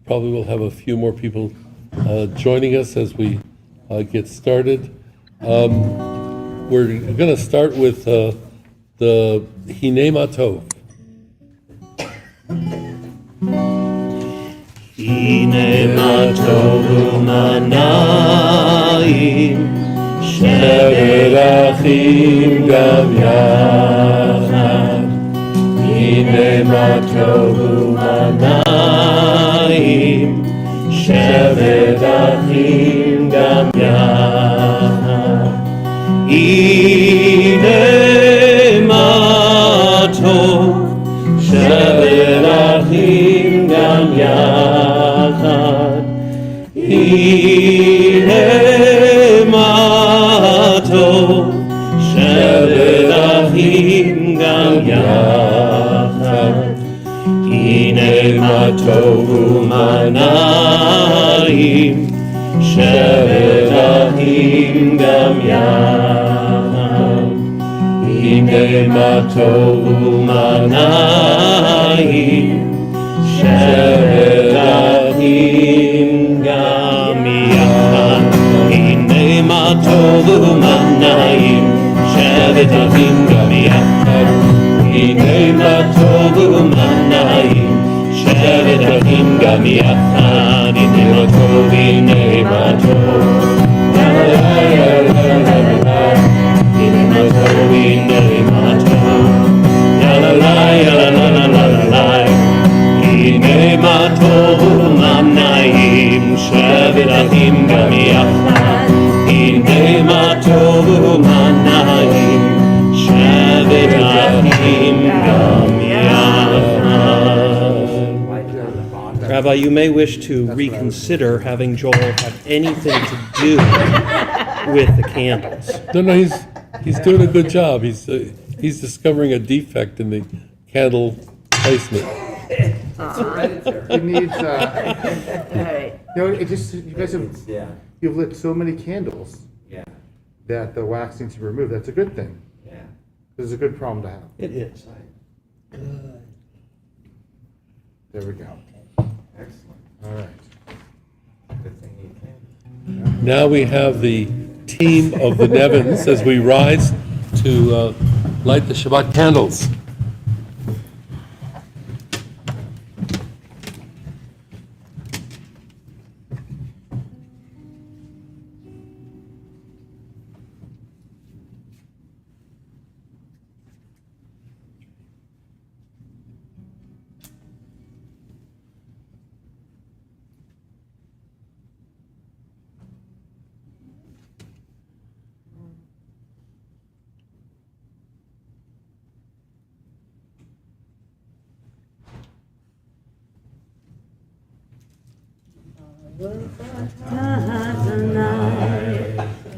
probably will have a few more people joining us as we get started. We're going to start with the Hinei Matov. Hinei Matov u'manayim shevet achim gam yachad. Hinei Matov u'manayim shevet achim gam yachad. Hinei Matov shevet achim gam yachad. Hinei Matov shevet achim gam yachad. Hinei Matov u'manayim shevet achim gam yachad. Hinei Matov u'manayim shevet achim gam yachad. Hinei Matov u'manayim shevet achim gam yachad. Hinei Matov u'manayim shevet achim gam yachad. Hinei Matov, Hinei Matov, la la la la la la. Hinei Matov, Hinei Matov, la la la la la la la. Hinei Matov u'manayim shevet achim gam yachad. Hinei Matov u'manayim shevet achim gam yachad. Rabbi, you may wish to reconsider having Joel have anything to do with the candles. No, he's doing a good job. He's discovering a defect in the candle placement. It needs, it just, you guys have, you've lit so many candles that the wax needs to be removed. That's a good thing. Yeah. This is a good problem to have. It is. There we go. Excellent. All right. Good thing you came. Now we have the team of the Nevins as we rise to light the Shabbat candles.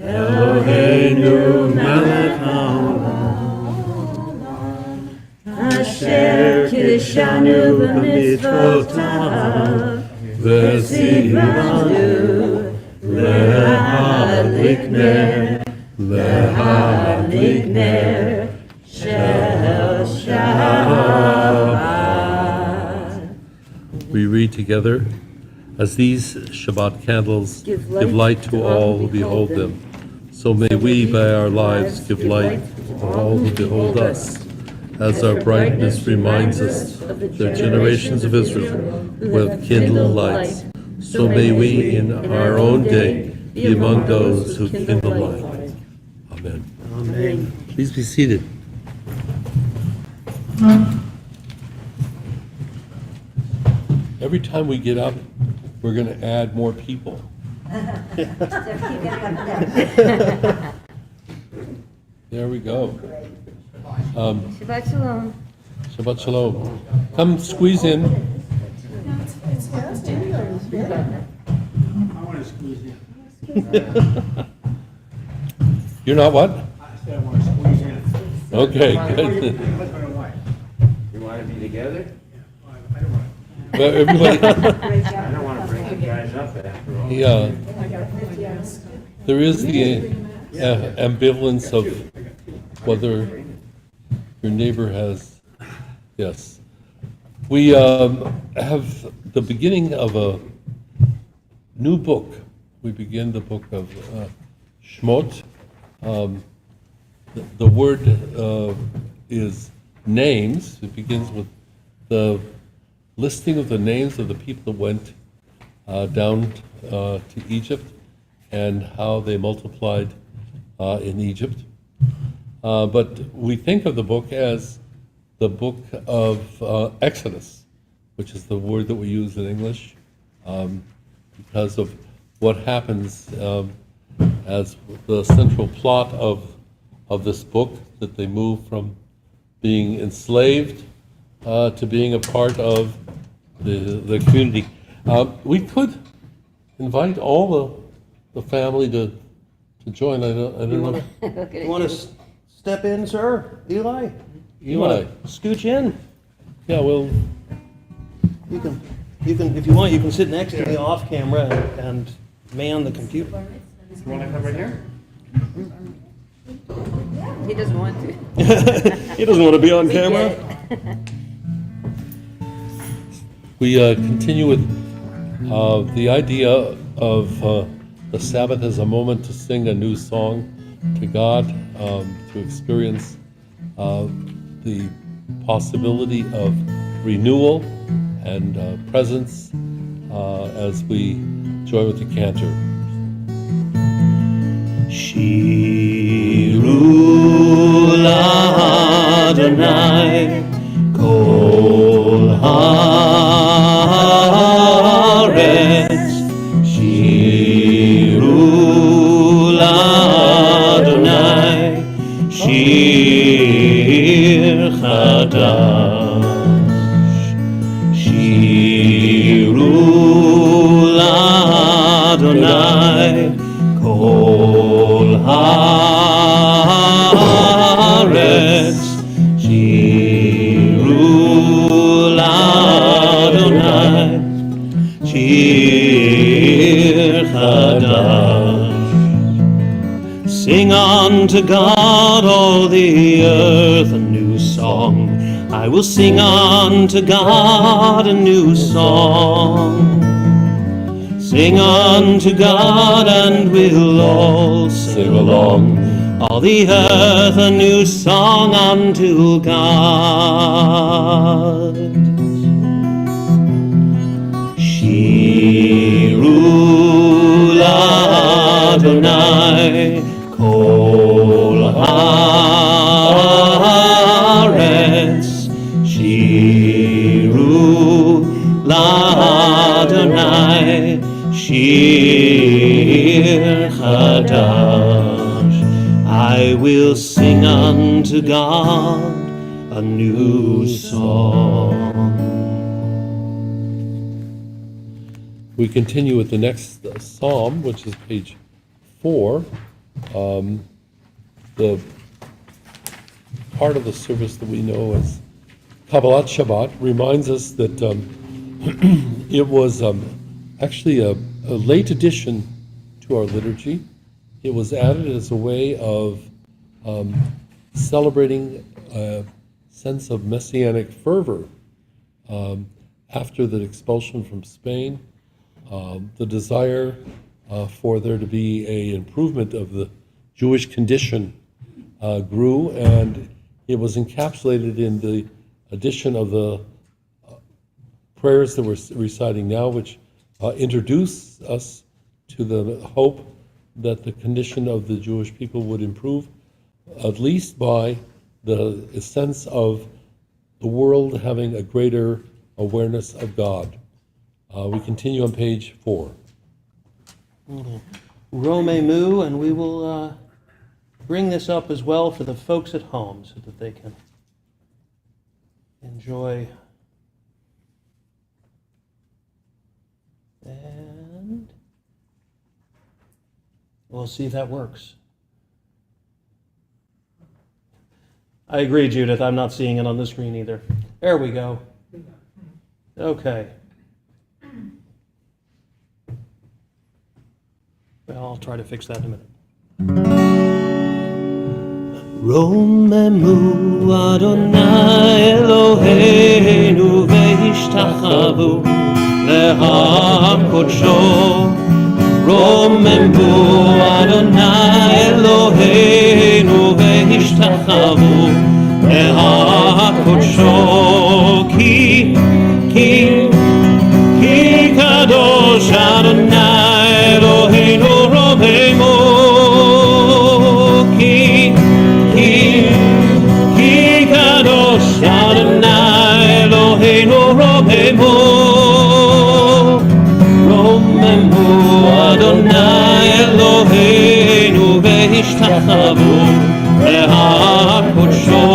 Eloheinu melech haolam, asher kiddushanu b'mitzvotav, v'tzivanu le'adlik ner shel Shabbat. We read together. As these Shabbat candles give light to all who behold them, so may we by our lives give light to all who behold us. As our brightness reminds us of the generations of Israel who have kindled lights, so may we in our own day be among those who kindle light. Amen. Amen. Please be seated. Every time we get up, we're going to add more people. There we go. Shabbat Shalom. Shabbat Shalom. Come squeeze in. I want to squeeze in. You're not what? I said I want to squeeze in. Okay, good. Husband and wife. You want to be together? I don't want Well, everybody, I don't want to bring you guys up after all. yeah. There is the ambivalence of whether your neighbor has, yes. We have the beginning of a new book. We begin the book of Shmot. The word is names. It begins with the listing of the names of the people that went down to Egypt and how they multiplied in Egypt. But we think of the book as the book of Exodus, which is the word that we use in English, because of what happens as the central plot of this book, that they move from being enslaved to being a part of the community. We could invite all the family to join. I don't know. You want to step in, sir? Eli? You Eli. want to scooch in? Yeah, well, You can, if you want, you can sit next to me off camera and man the computer. You want to come right here? He doesn't want to. He doesn't want to be on We camera. get it. we continue with the idea of the Sabbath as a moment to sing a new song to God, to experience the possibility of renewal and presence as we join with the cantor. Shiru Adonai Kol Haaretz Shiru Adonai Shir Chadash Shiru Adonai Kol Haaretz Shiru Adonai Shir Chadash. Sing unto God, all the earth, a new song. I will sing unto God a new song. Sing unto God, and we'll all sing along. All the earth a new song unto God. Shiru Adonai Kol Haaretz Shiru Adonai Shir Chadash. I will sing unto God a new song. We continue with the next psalm, which is page 4. The part of the service that we know as Kabbalat Shabbat reminds us that it was actually a late addition to our liturgy. It was added as a way of celebrating a sense of messianic fervor after the expulsion from Spain. The desire for there to be an improvement of the Jewish condition grew, and it was encapsulated in the addition of the prayers that we're reciting now, which introduce us to the hope that the condition of the Jewish people would improve, at least by the sense of the world having a greater awareness of God. We continue on page 4. Romemu, and we will bring this up as well for the folks at home so that they can enjoy. And we'll see if that works. I agree, Judith. I'm not seeing it on the screen either. There we go. Okay. Well, I'll try to fix that in a minute. רוממו אדוני אלוהינו והשתחוו להקדשו. רוממו אדוני אלוהינו והשתחוו להקדשו. כי קדוש אדוני אלוהינו רוממו. כי קדוש אדוני אלוהינו רוממו. רוממו אדוני אלוהינו והשתחוו להקדשו.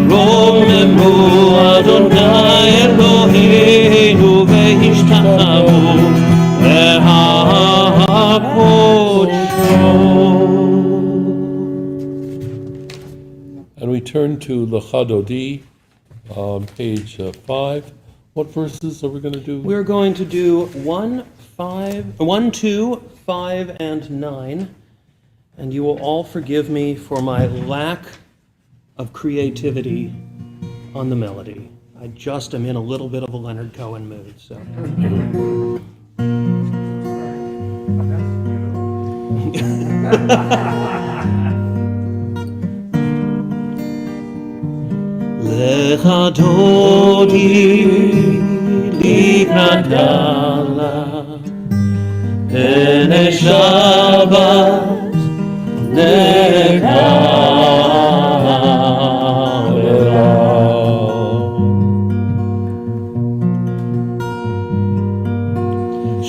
רוממו אדוני אלוהינו והשתחוו להקדשו. And we turn to Lachadodi, page 5. What verses are we going to do? We're going to do 1, 2, 5, and 9. And you will all forgive me for my lack of creativity on the melody. I just am in a little bit of a Leonard Cohen mood, so. Lecha dodi likrat gala, ene Shabbat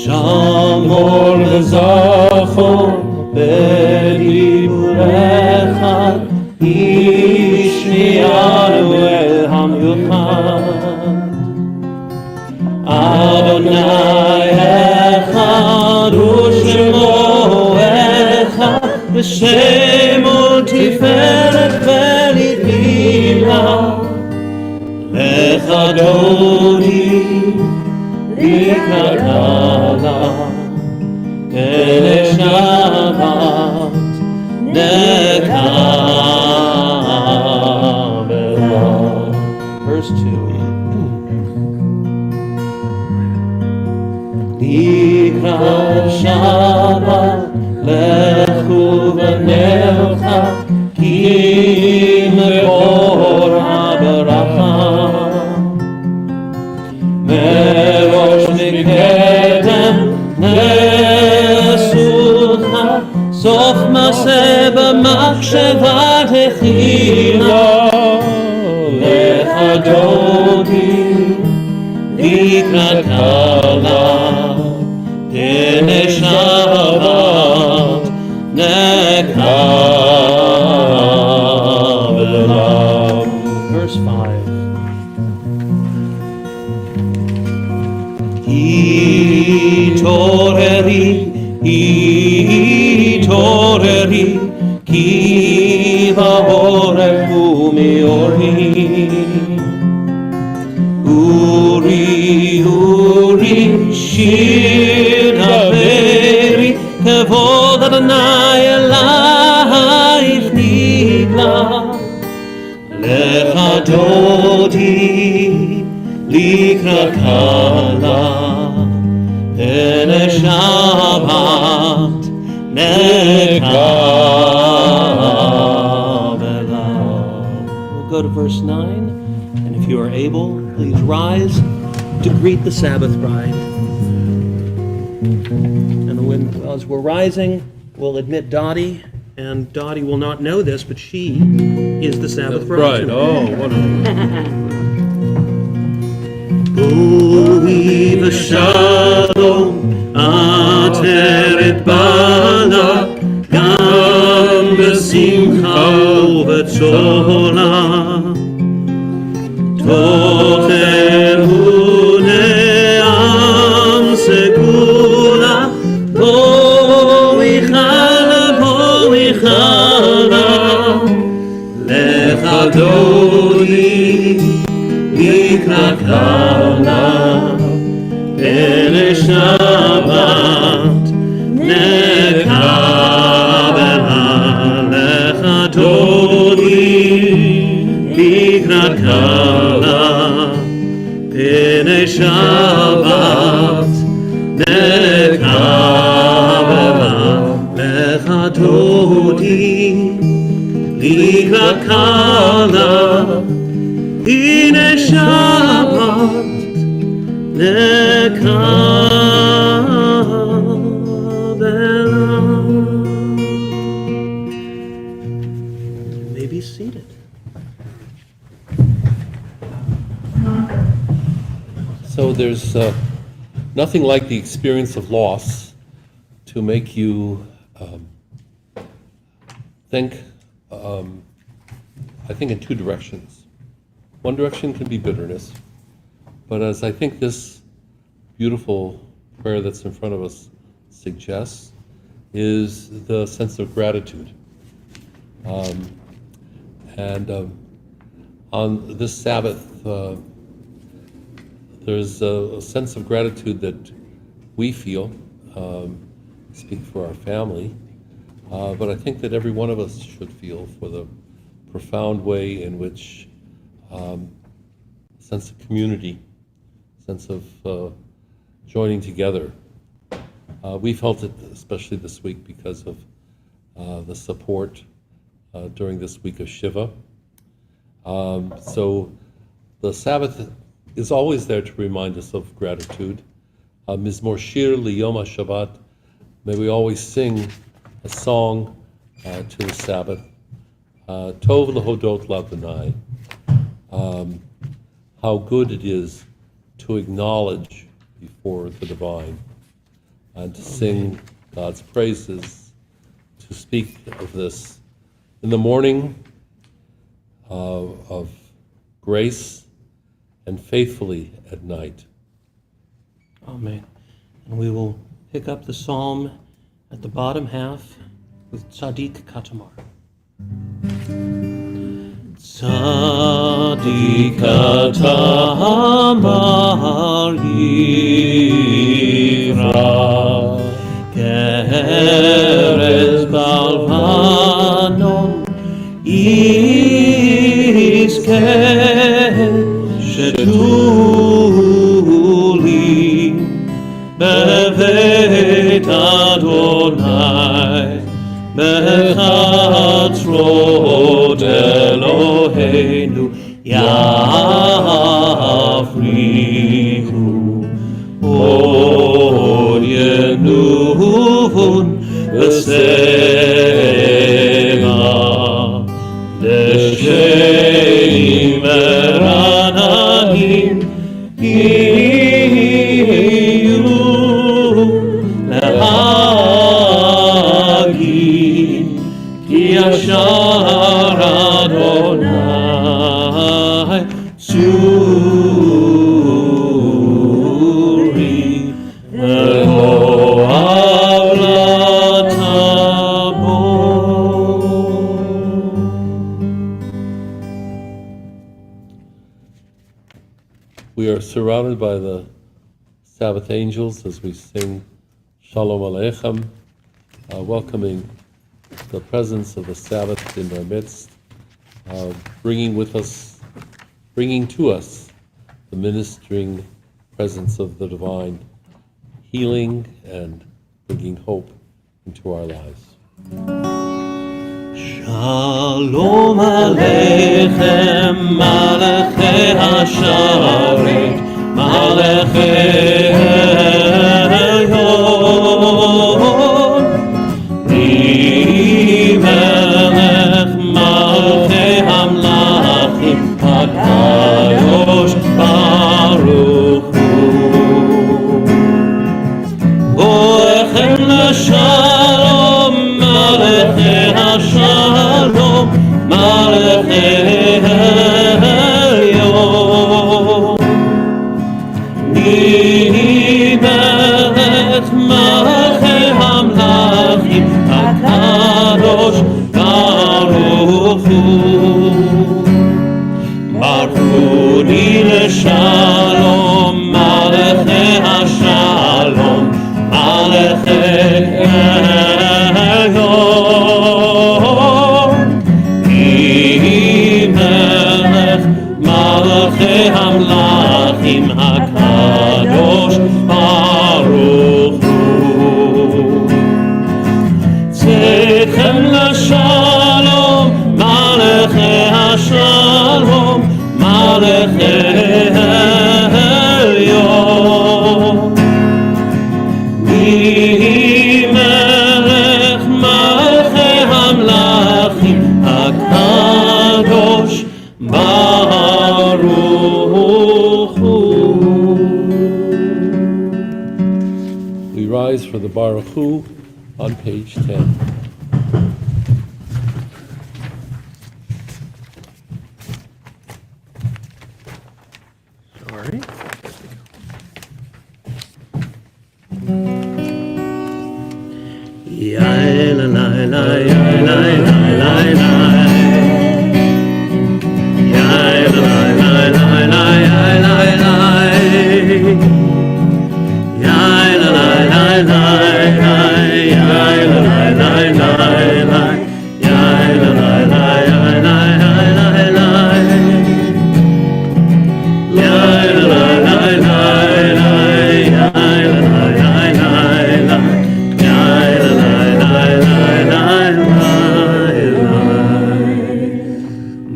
Shamor v'zachor b'diburecha ishmianu el hamyuchad. Adonai echad u'shemo echad v'shemo tiferet v'litila. Lecha dodi likrat gala, ene Shabbat nekabela. Verse 2. Likrat Shabbat lechu v'nelcha ki mekor habaracha. Merosh mikdem nesucha sof maseh b'machsheva techila. Lecha dodi likrat gala, ene Shabbat nekabela. Verse 5. Itoreri, ki va'orech u'miori. Uri, shir daveri, kavod Adonai elayich nigla. Lecha dodi likrat gala, ene Shabbat nekabela. We'll go to verse 9, and if you are able, please rise to greet the Sabbath bride. And as we're rising, we'll admit Dottie, and Dottie will not know this, but she is the Sabbath bride. Oh, wonderful. Ui v'shalom ateret bala, gam b'simcha u'b'tzola. Tochehu ne'am segula, bo'ichala, lecha dodi likrat gala, ene Shabbat nekabela. Lecha dodi לקראת קלה, הנה שבת לקבלה. You may be seated. So there's nothing like the experience of loss to make you think, I think, in two directions. One direction can be bitterness, but as I think this beautiful prayer that's in front of us suggests, is the sense of gratitude. On this Sabbath, there's a sense of gratitude that we feel, speak for our family, but I think that every one of us should feel for the profound way in which sense of community, sense of joining together. We felt it especially this week because of the support during this week of Shiva. So the Sabbath is always there to remind us of gratitude. Mizmor Shir Liyom HaShabbat, may we always sing a song to the Sabbath. Tov Lehodot L'Adonai. How good it is to acknowledge before the divine and to sing God's praises, to speak of this in the morning of grace and faithfully at night. Amen. And we will pick up the psalm at the bottom half with Tzadik Katamar. Tzadik Katamar Yivra Keres Balvanon Iskeh Shetuli Bevet Adonai Bechatzrot Eloheinu Yafrihu Od Yenuvun V'Sema L'Shem Eranahim Iyu L'Hagim Ki Yashar Adonai Tzuri Ve'ohav L'Tabo. We are surrounded by the Sabbath angels as we sing Shalom Aleichem, welcoming the presence of the Sabbath in our midst, bringing to us the ministering presence of the divine, healing and bringing hope into our lives. Shalom Aleichem, Malachei HaSharet, Malachei Elyon, Melech Malchei Hamlachim, HaKadosh Baruch Hu. Boechem LaShalom, Malachei HaShalom, Malachei Elyon. העליון. מי מלך מלכי המלכים הקדוש ברוך הוא. We rise for the Baruch Hu on page 10. Sorry.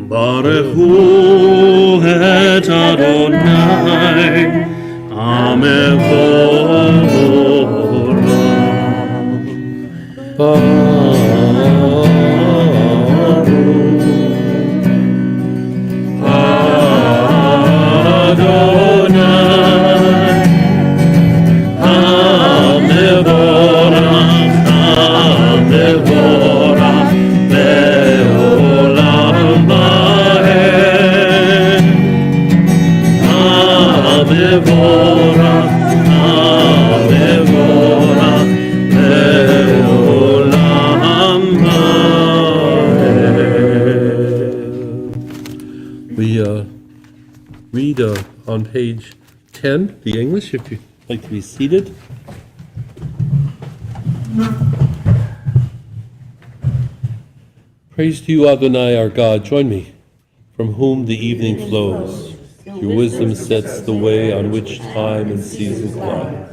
Baruch hu et Adonai, We read on page 10, the English, if you'd like to be seated. Praise to you, Adonai, our God. Join me, from whom the evening flows. Your wisdom sets the way on which time and season glide.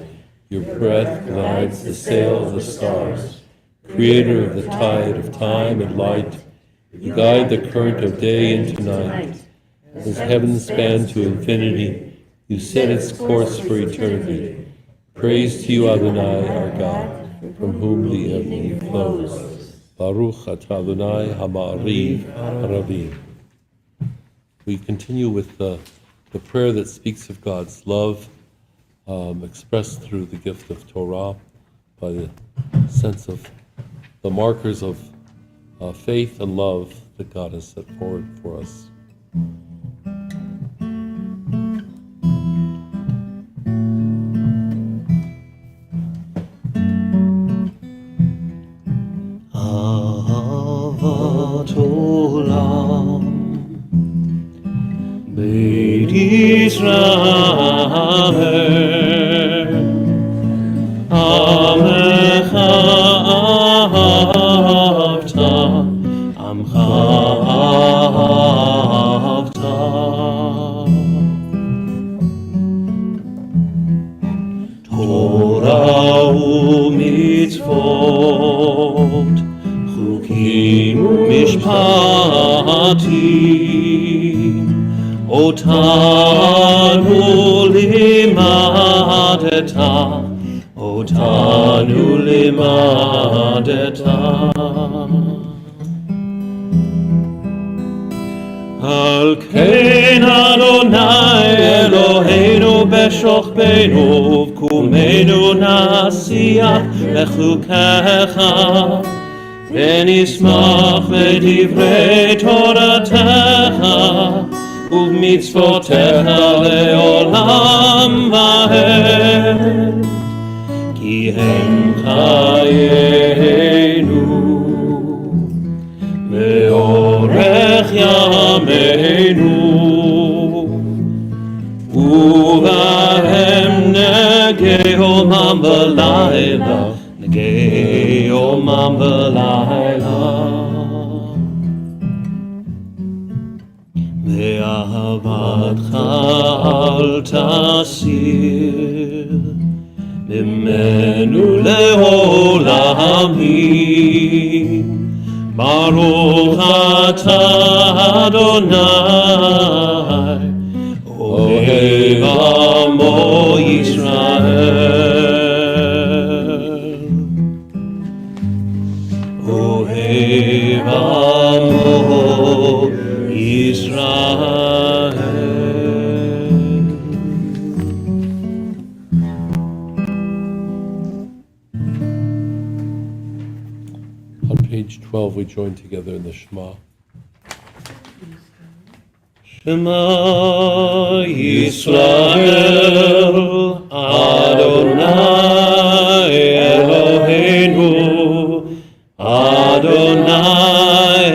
Your breath guides the sail of the stars. Creator of the tide of time and light, you guide the current of day into night. As heaven span to infinity, you set its course for eternity. Praise to you, Adonai, our God, from whom the evening flows. Baruch atah Adonai ha'ma'ariv haravim. We continue with the prayer that speaks of God's love, expressed through the gift of Torah, by the sense of the markers of faith and love that God has set forward for us. Ahavat olam, Beit Yisrael, Amecha ahavta, Amcha ahavta. Torah u'mitzvot, Chukim u'mishpatim, Otanu limadeta. Al kein Adonai Eloheinu b'shochbeinu v'kumenu nasiach lechukecha v'nismach v'divrei toratecha ובמצוותיך לעולם ועד, כי הם חיינו לאורך ימינו, ובהם נגי יומם ולילה, נגי יומם ולילה. ואהבתך אל תסיר ממנו לעולמים. ברוך אתה אדוני Page 12, we join together in the Shema. Shema Yisrael Adonai Eloheinu Adonai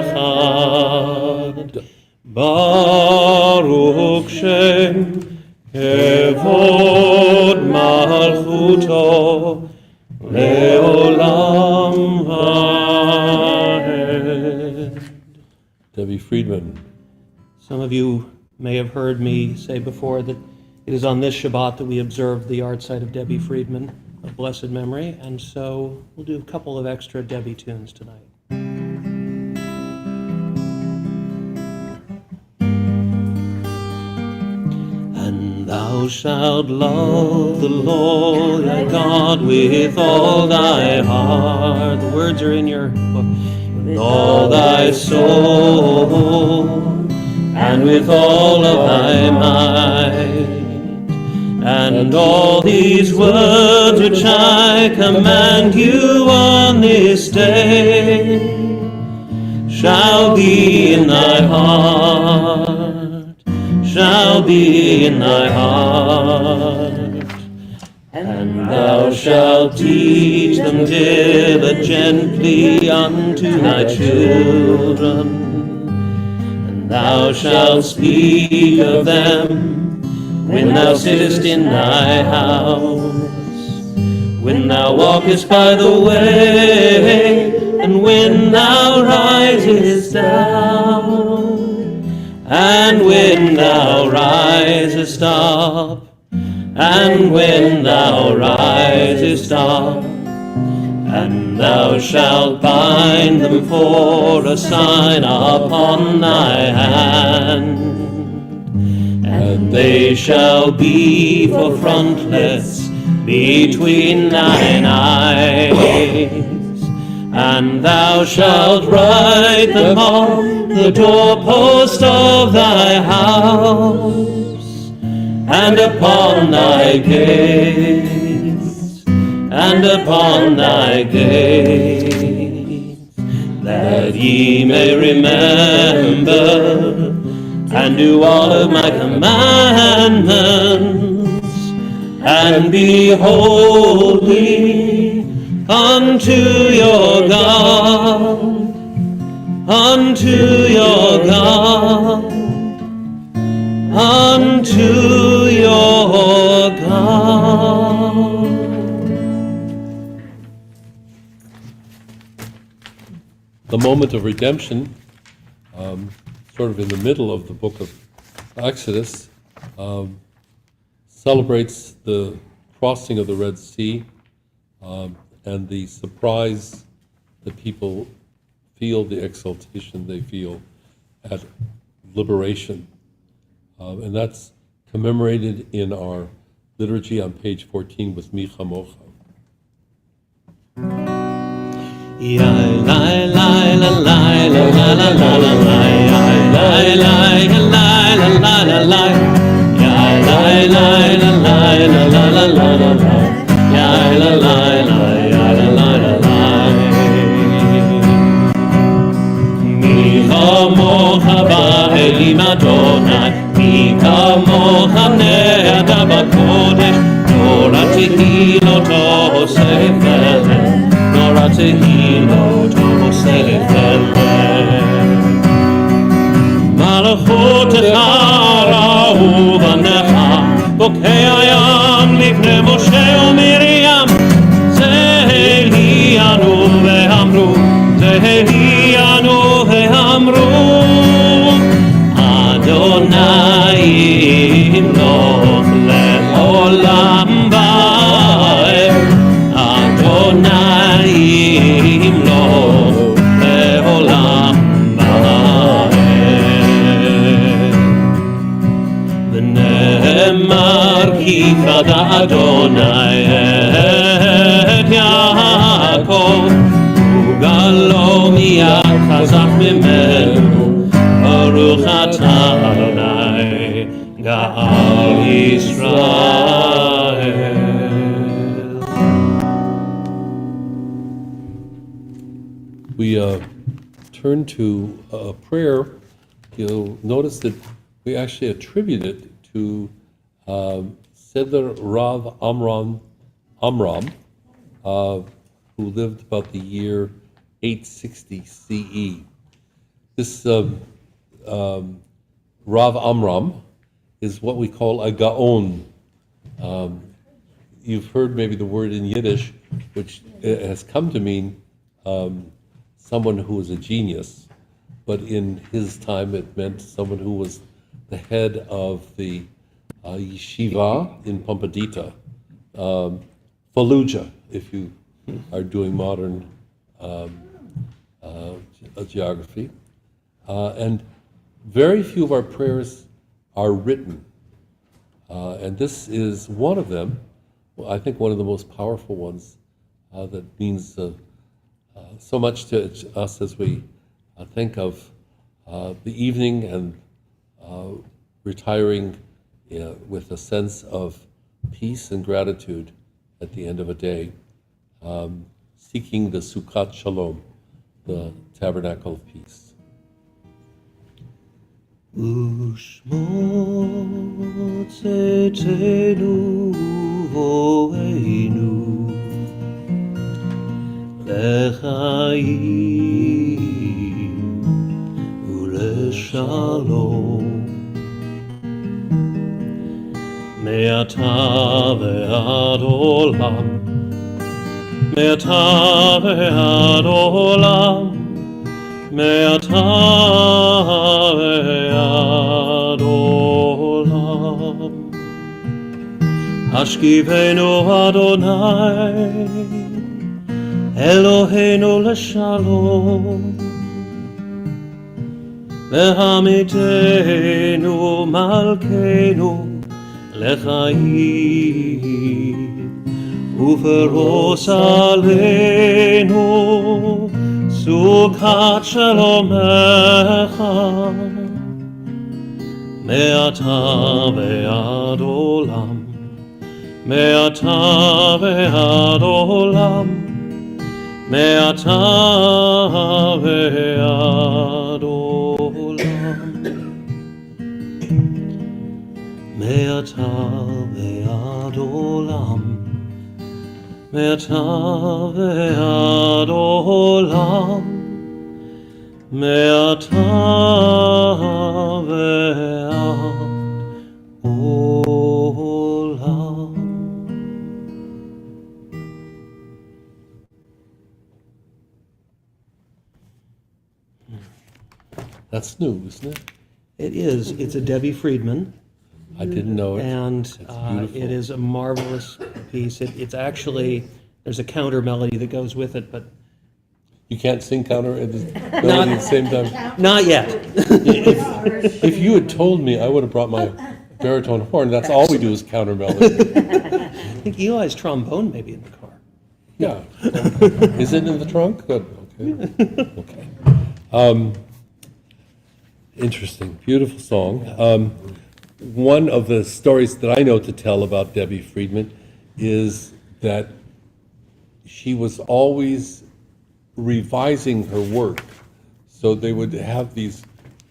Echad Baruch Shem Kevod Malchuto Leolam Vaed. Debbie Friedman. Some of you may have heard me say before that it is on this Shabbat that we observe the art site of Debbie Friedman of blessed memory, and so we'll do a couple of extra Debbie tunes tonight. And thou shalt love the Lord thy God with all thy heart. The words are in your book. With all thy soul and with all of thy might. And all these words which I command you on this day shall be in thy heart, shall be in thy heart. And thou shalt teach them diligently unto thy children. Thou shalt speak of them when thou sittest in thy house, when thou walkest by the way, and when thou risest down, and when thou risest up, and when thou risest up. And thou shalt bind them for a sign upon thy hand, and they shall be for frontlets between thine eyes. And thou shalt write them on the doorpost of thy house, and upon thy gates, and upon thy gates, that ye may remember and do all of my commandments, and be holy unto your God, unto your God, unto your God. The moment of redemption, sort of in the middle of the book of Exodus, celebrates the crossing of the Red Sea and the surprise that people feel, the exaltation they feel at liberation. And that's commemorated in our liturgy on page 14 with Mi Chamocha. Ya la la la la la la la la la la, ya la la la la la la la, ya la la la la la la la la la, ya la la la ya la la la la. Mi chamocha ba'elim Adonai, mi chamocha ne'ada b'kodesh, Torah tehilloto sefer. Torah tehilloto sefer. Malachotecha ra'u banecha, bokei hayam lifnei Moshe u'Miriam. Zehelianu ve'amru, zehelianu ve'amru, Adonai yimloch le'olam va'ed. Adonai yimloch le'olam va'ed. V'ne'emar ki chada Adonai et Yaakov, ugalo miyad chazak mimenu, baruch atah Adonai ga'al Yisrael. we turn to prayer, you'll notice that we actually attribute it to Seder Rav Amram, who lived about the year 860 CE. This Rav Amram is what we call a Gaon. You've heard maybe the word in Yiddish, which has come to mean someone who is a genius, but in his time it meant someone who was the head of the yeshiva in Pompadita, Fallujah, if you are doing modern geography. And very few of our prayers are written. And this is one of them, I think one of the most powerful ones that means so much to us as we think of the evening and retiring with a sense of peace and gratitude at the end of a day, seeking the Sukkot Shalom, the tabernacle of peace. ושמו צאתנו בואנו לחיים ולשלום מעתה ועד עולם מעתה ועד עולם מעתה ועד עולם. השכיבנו אדוני, אלוהינו לשלום, והמיתנו מלכנו לחיים, ופרוס עלינו סוכת שלומך, מעתה ועד עולם, מעתה ועד עולם, מעתה ועד עולם, מעתה ועד עולם, מעתה ועד עולם, מעתה ועד עולם. That's new, isn't it? It is. It's a Debbie Friedman. I didn't know it. And beautiful. it is a marvelous piece. It's actually, there's a counter melody that goes with it, but You can't sing counter at the melody at the same time. not yet. If you had told me, I would have brought my baritone horn. That's all we do is counter melody. I think Eli's trombone may be in the car. Yeah. Is it in the trunk? Good. Okay. Interesting. Beautiful song. One of the stories that I know to tell about Debbie Friedman is that she was always revising her work. So they would have these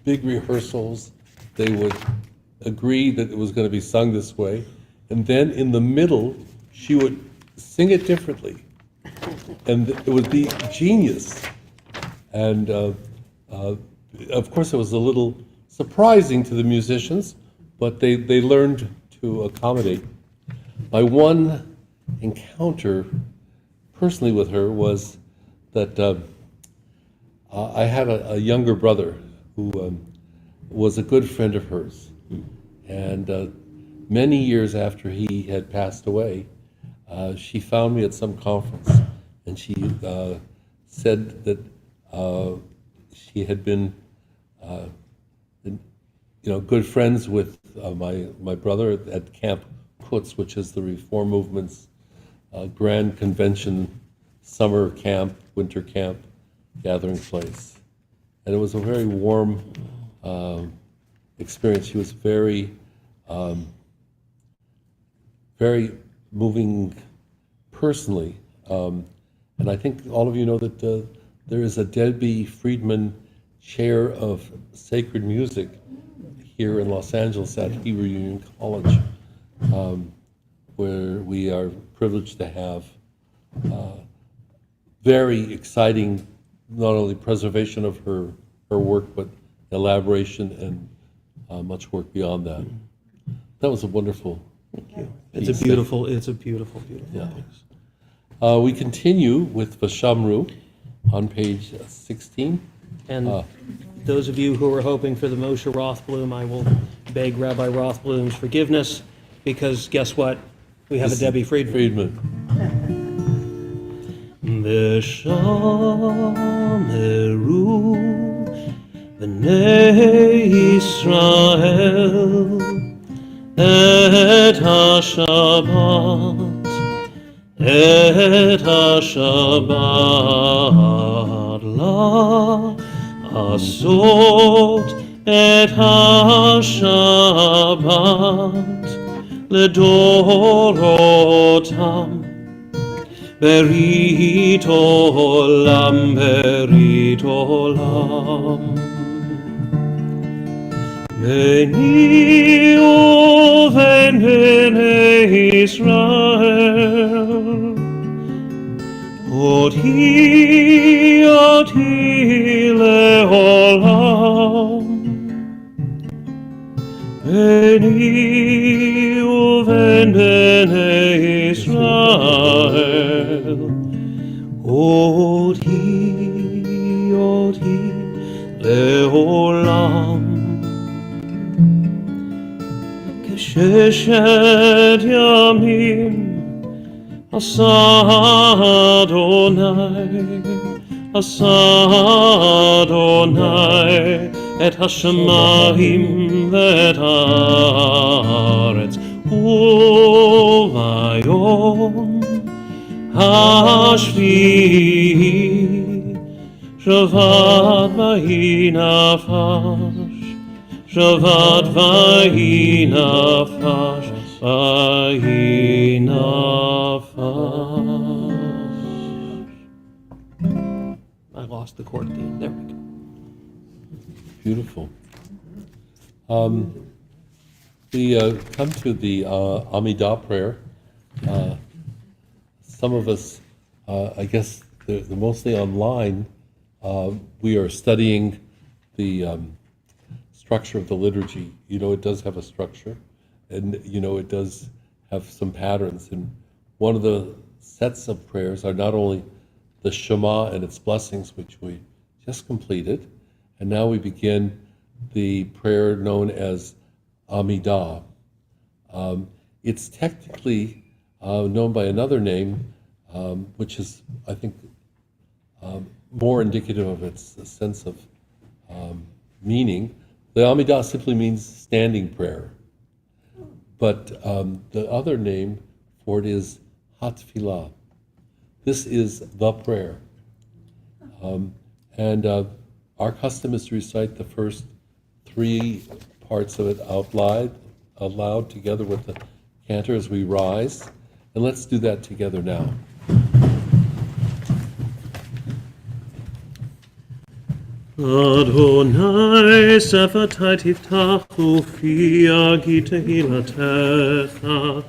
big rehearsals. They would agree that it was going to be sung this way. And then in the middle, she would sing it differently. And it would be genius. And of course, it was a little surprising to the musicians, but they learned to accommodate. My one encounter personally with her was that I had a younger brother who was a good friend of hers. And many years after he had passed away, she found me at some conference, and she said that she had been good friends with my brother at Camp Kutz, which is the Reform Movement's grand convention, summer camp, winter camp, gathering place. And it was a very warm experience. She was very, very moving personally. And I think all of you know that there is a Debbie Friedman Chair of Sacred Music here in Los Angeles at Hebrew Union College, where we are privileged to have very exciting, not only preservation of her work, but elaboration and much work beyond that. That was a wonderful. Thank you. It's a beautiful Yeah. piece. We continue with Vashamru on page 16. And those of you who are hoping for the Moshe Rothblum, I will beg Rabbi Rothblum's forgiveness, because guess what? We have a Debbie Friedman. V'shameru b'nei Yisrael et ha-Shabbat, לעשות את השבת לדורותם, ברית עולם, ברית עולם. ביני ובין בני ישראל, אותי לעולם. ביני ובין בני ישראל, אותי לעולם. כששת ימים עשה אדוני את השמיים ואת הארץ, וביום השביעי שבת ויהי נפש, שבת ויהי נפש, ויהי נפש. I lost the chord at the end. There we go. Beautiful. We come to the Amidah prayer. Some of us, I guess, they're mostly online. We are studying the structure of the liturgy. You know, it does have a structure, and you know, it does have some patterns. And one of the sets of prayers are not only the Shema and its blessings, which we just completed, and now we begin the prayer known as Amidah. It's technically known by another name, which is, I think, more indicative of its sense of meaning. The Amidah simply means standing prayer. But the other name for it is Hatfilah. This is the prayer. And our custom is to recite the first three parts of it out loud together with the cantor as we rise. And let's do that together now. Adonai sefatai tiftach ufi agi tehilatecha.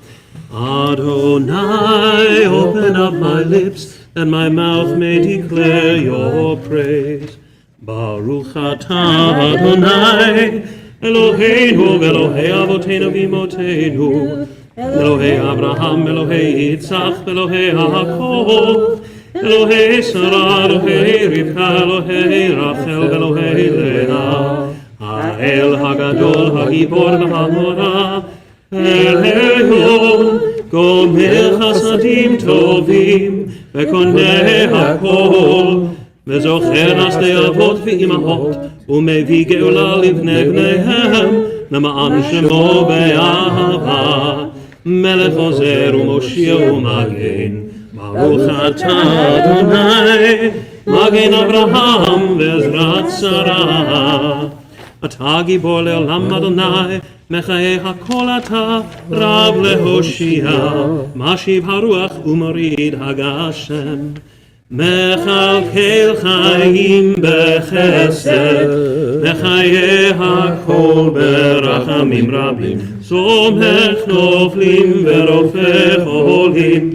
Adonai, open up my lips, that my mouth may declare your praise. Baruch atah Adonai, Eloheinu v'Elohei avoteinu v'imotenu, Elohei Abraham, Elohei Yitzchak, Elohei Yaakov, Elohei Sarah, Elohei Rivka, Elohei Rachel, Elohei Leah, Ha'el Hagadol, Ha'gibor v'Hanora, Elyon, Gomer Chasadim Tovim, V'koneh HaKol, וזוכר נסי אבות ואימהות, ומביא גאולה לבני בניהם, למען שמו באהבה, מלך עוזר ומושיע ומגן, ברוך אתה אדוני, מגן אברהם ועזרת שרה. אתה גיבור לעולם אדוני, מחיה הכל אתה, רב להושיע, משיב הרוח ומוריד הגשם. מכלכל חיים בחסד, מחיי הכל ברחמים רבים, סומך נופלים ורופא חולים,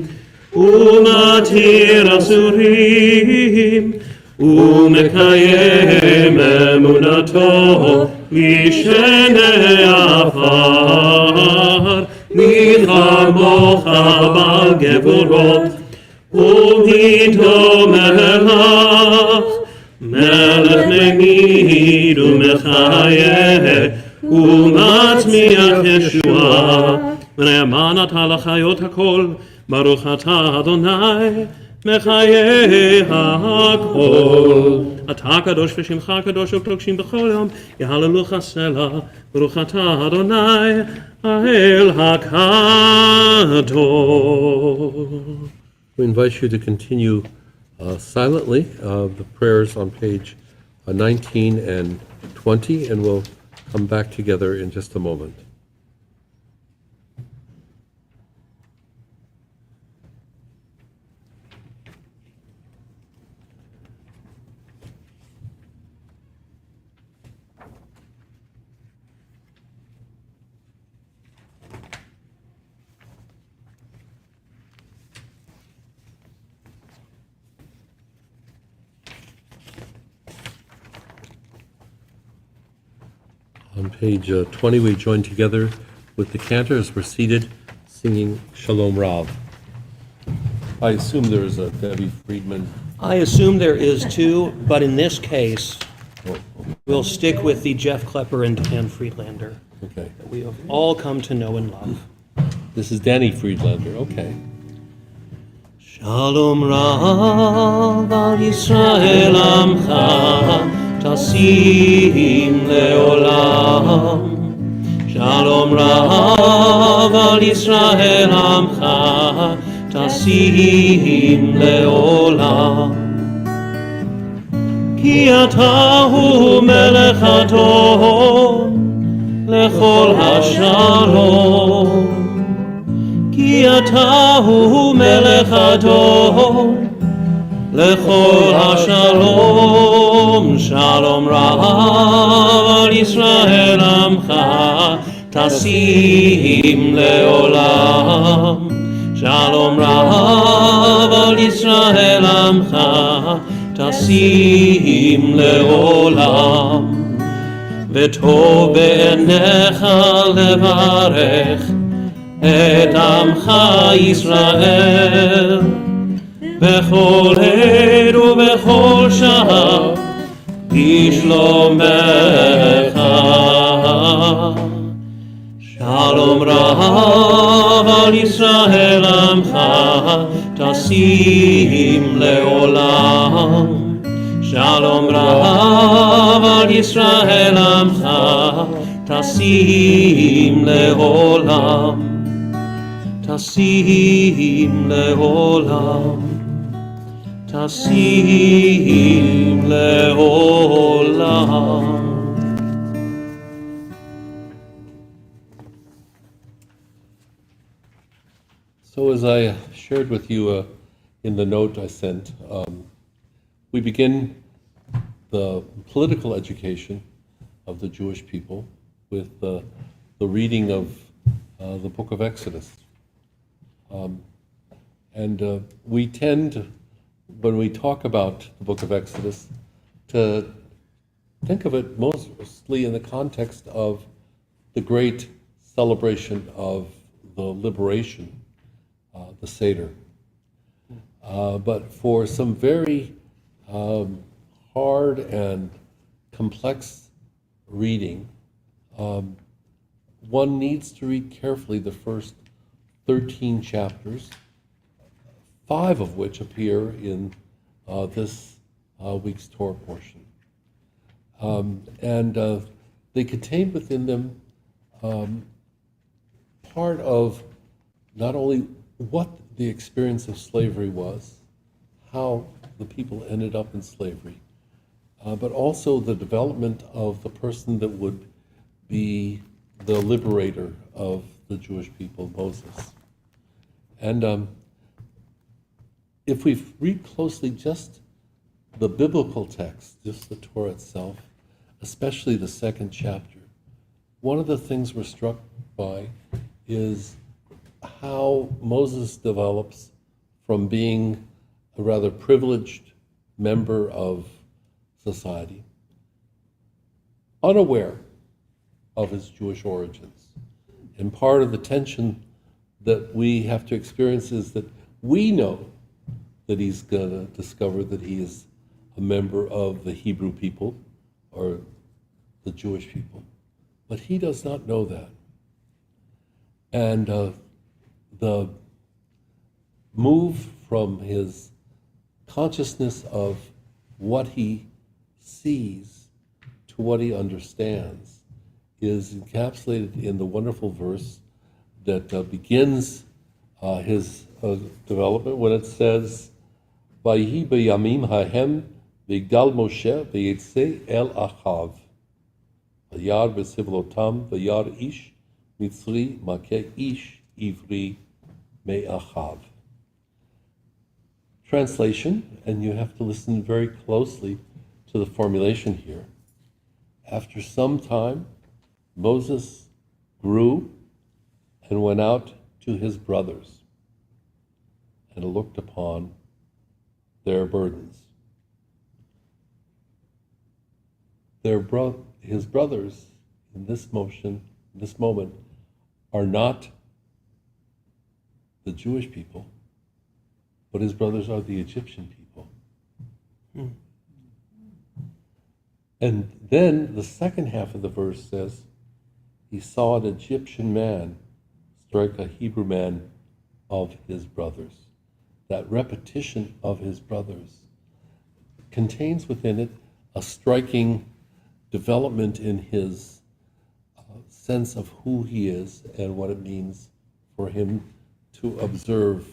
ומתיר אסורים, ומקיים אמונתו משני עפר, מי כמוך בעל גבורות, ומי דומה לך, מלך ממיד ומחיה, ומצמיח ישועה, ונאמן אתה לחיות הכל, ברוך אתה אדוני, מחיי הכל. אתה קדוש ושמך קדוש ופוגשים בכל יום, יהללוך סלע, ברוך אתה אדוני, האל הקדוש. We invite you to continue silently the prayers on page 19 and 20, and we'll come back together in just a moment. On page 20, we join together with the cantors. We're seated singing Shalom Rav. I assume there is a Debbie Friedman. I assume there is too, but in this case, we'll stick with the Jeff Klepper and Dan Friedlander Okay. that we have all come to know and love. This is Danny Friedlander. Okay. Shalom Rav al Yisrael Amcha Tasim leolam. Shalom Rav al Yisrael Amcha Tasim leolam. Ki ata hu melech adon lechol hashalom. כי אתה הוא מלך אדון לכל השלום. שלום רב על ישראל עמך תשים לעולם. שלום רב על ישראל עמך תשים לעולם. וטוב בעיניך לברך את עמך ישראל בכל עת ובכל שעה בשלומך. שלום רב על ישראל עמך תשים לעולם. שלום רב על ישראל עמך תשים לעולם. תשים לעולם, תשים לעולם. So as I shared with you in the note I sent, we begin the political education of the Jewish people with the reading of the book of Exodus. We tend, when we talk about the book of Exodus, to think of it mostly in the context of the great celebration of the liberation, the Seder. But for some very hard and complex reading, one needs to read carefully the first 13 chapters, 5 of which appear in this week's Torah portion. They contain within them part of not only what the experience of slavery was, how the people ended up in slavery, but also the development of the person that would be the liberator of the Jewish people, Moses. And if we read closely just the biblical text, just the Torah itself, especially the second chapter, one of the things we're struck by is how Moses develops from being a rather privileged member of society, unaware of his Jewish origins. And part of the tension that we have to experience is that we know that he's going to discover that he is a member of the Hebrew people or the Jewish people. But he does not know that. And the move from his consciousness of what he sees to what he understands is encapsulated in the wonderful verse that begins his development when it says, "Vayihi b'yamim hahem v'yigdal Moshe v'yitzei el achav v'yar b'sivlotam v'yar ish mitzri makeh ish ivri me'achav." Translation, and you have to listen very closely to the formulation here. After some time, Moses grew and went out to his brothers and looked upon their burdens. His brothers in this moment, are not the Jewish people, but his brothers are the Egyptian people. And then the second half of the verse says, he saw an Egyptian man strike a Hebrew man of his brothers. That repetition of his brothers contains within it a striking development in his sense of who he is and what it means for him to observe.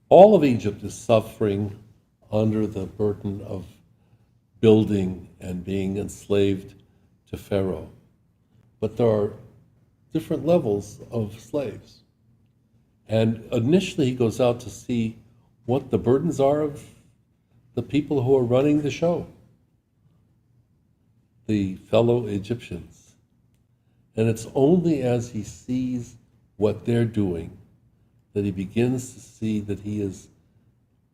All of Egypt is suffering under the burden of building and being enslaved to Pharaoh. But there are different levels of slaves. And initially he goes out to see what the burdens are of the people who are running the show, the fellow Egyptians. And it's only as he sees what they're doing that he begins to see that he is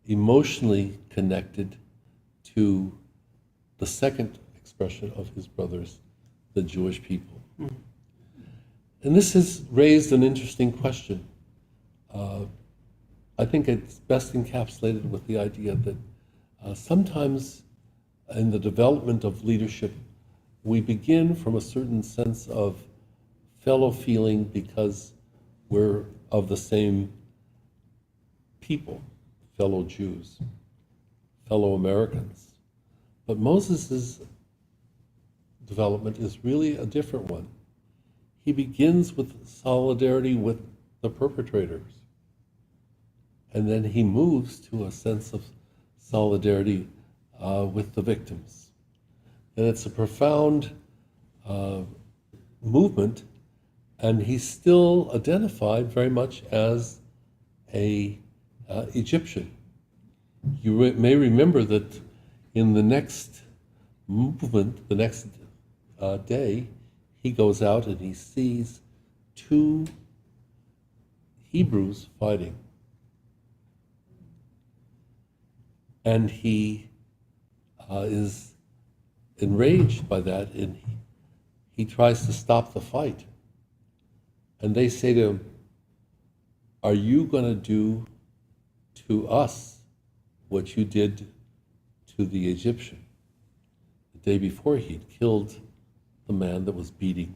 emotionally connected to the second expression of his brothers, the Jewish people. And this has raised an interesting question. I think it's best encapsulated with the idea that sometimes in the development of leadership, we begin from a certain sense of fellow feeling because we're of the same people, fellow Jews, fellow Americans. But Moses' development is really a different one. He begins with solidarity with the perpetrators. And then he moves to a sense of solidarity with the victims. And it's a profound movement, and he's still identified very much as an Egyptian. You may remember that in the next movement, the next day, he goes out and he sees two Hebrews fighting. And he is enraged by that, and he tries to stop the fight. And they say to him, "Are you going to do to us what you did to the Egyptian?" The day before, he'd killed the man that was beating